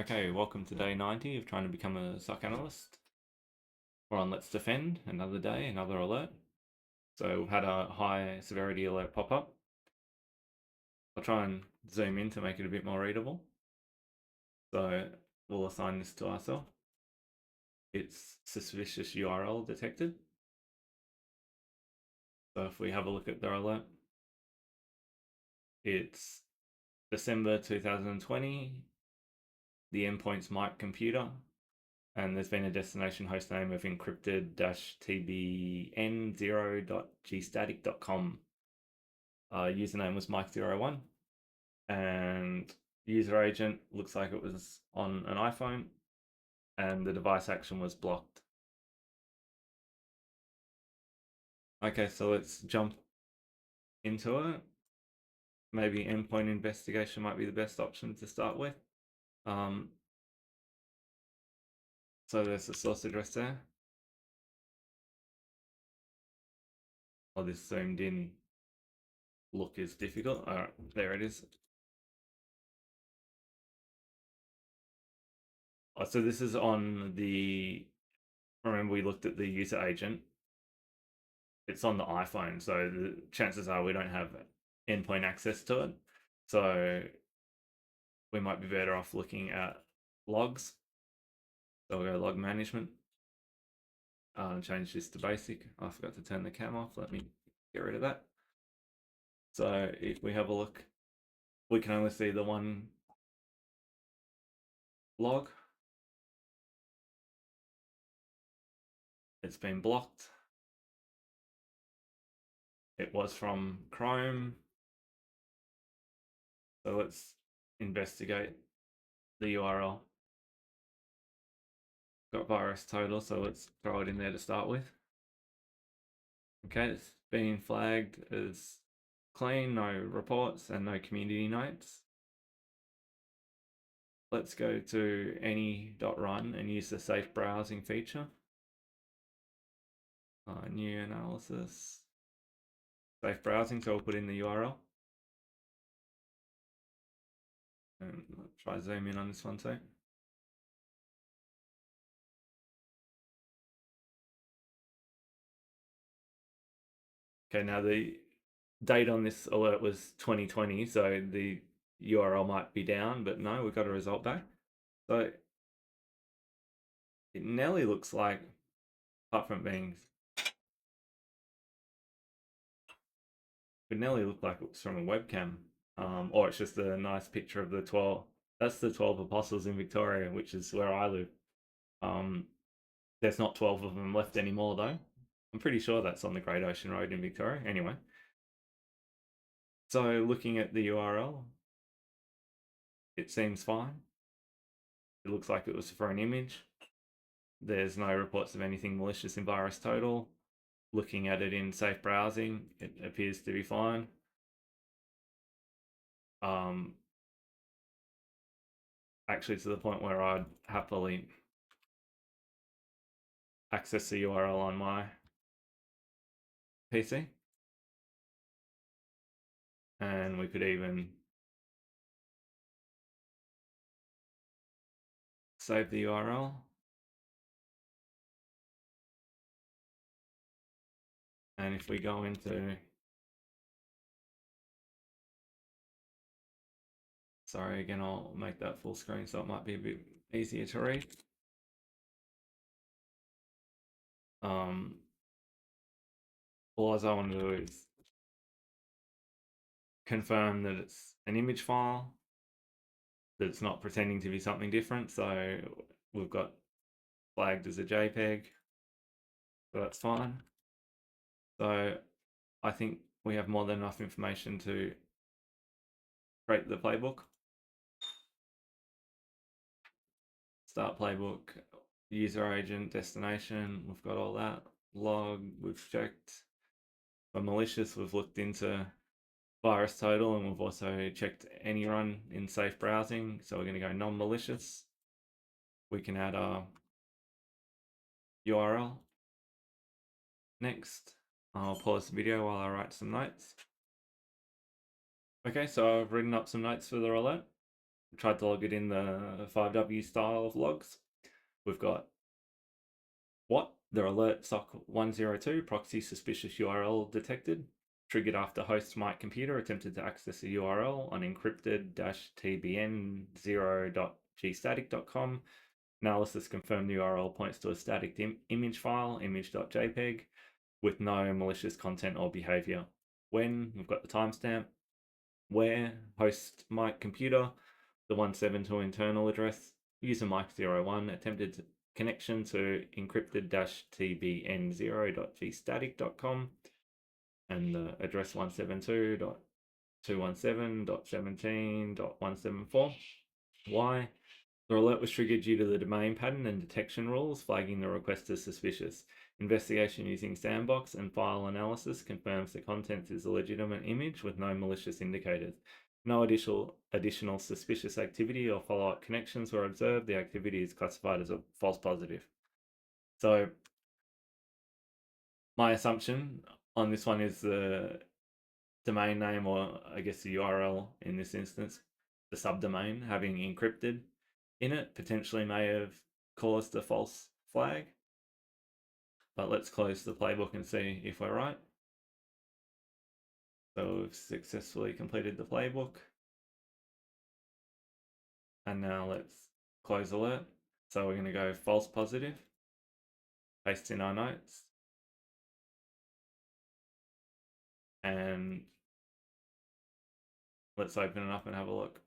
Okay, welcome to day 90 of trying to become a SOC analyst. We're on LetsDefend, another day, another alert. So we've had a high severity alert pop up. I'll try and zoom in to make it a bit more readable. So we'll assign this to ourselves. It's suspicious URL detected. So if we have a look at the alert, it's December 2020. The endpoint's MikeComputer. And there's been a destination hostname of encrypted-tbn0.gstatic.com. Username was Mike01. And user agent looks like it was on an iPhone. And the device action was blocked. Okay, so let's jump into it. Maybe endpoint investigation might be the best option to start with. So there's the source address there. Oh, this zoomed in look is difficult. All right, there it is. Oh, so this is on the, remember we looked at the user agent. It's on the iPhone, so the chances are we don't have endpoint access to it. So we might be better off looking at logs. So we'll go log management. Change this to basic. I forgot to turn the cam off. Let me get rid of that. So if we have a look, we can only see the one log. It's been blocked. It was from Chrome. So let's investigate the URL. Got virus total, so let's throw it in there to start with. Okay, it's been flagged as clean, no reports and no community notes. Let's go to any.run and use the safe browsing feature. New analysis. Safe browsing, so we'll put in the URL. And I'll try zoom in on this one too. Okay, now the date on this alert was 2020, so the URL might be down, but no, we've got a result back. So it nearly looks like, apart from being, it nearly looked like it was from a webcam, or it's just a nice picture of the 12. That's the 12 apostles in Victoria, which is where I live. There's not 12 of them left anymore, though. I'm pretty sure that's on the Great Ocean Road in Victoria. Anyway, so looking at the URL, it seems fine. It looks like it was for an image. There's no reports of anything malicious in virus total. Looking at it in safe browsing, it appears to be fine. Actually, to the point where I'd happily access the URL on my PC. And we could even save the URL. And if we go into, sorry, again, I'll make that full screen so it might be a bit easier to read. All I want to do is confirm that it's an image file, that it's not pretending to be something different. So we've got flagged as a JPEG, so that's fine. So I think we have more than enough information to create the playbook. Start playbook, user agent, destination, we've got all that. Log, we've checked. For malicious, we've looked into virus total, and we've also checked any run in safe browsing. So we're going to go non-malicious. We can add our URL. Next, I'll pause the video while I write some notes. Okay, so I've written up some notes for the alert. tried to log it in the 5W style of logs. We've got what? The alert SOC102 proxy suspicious URL detected, triggered after host MikeComputer attempted to access a URL on encrypted-tbn0.gstatic.com. Analysis confirmed the URL points to a static image file, image.jpg, with no malicious content or behavior. When, we've got the timestamp. Where, host MikeComputer, the 172 internal address, user Mike01 attempted connection to encrypted-tbn0.gstatic.com, and the address 172.217.17.174. Why? The alert was triggered due to the domain pattern and detection rules flagging the request as suspicious. Investigation using Sandbox and file analysis confirms the contents is a legitimate image with no malicious indicators. No additional suspicious activity or follow-up connections were observed. The activity is classified as a false positive. So my assumption on this one is the domain name, or I guess the URL in this instance, the subdomain having encrypted in it potentially may have caused a false flag. But let's close the playbook and see if we're right. So we've successfully completed the playbook. And now let's close alert. So we're going to go false positive, paste in our notes. And let's open it up and have a look.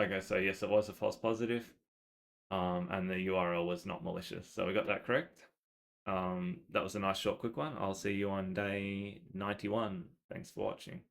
Okay, so yes, it was a false positive. And the URL was not malicious. So we got that correct. That was a nice short quick one. I'll see you on day 91. Thanks for watching.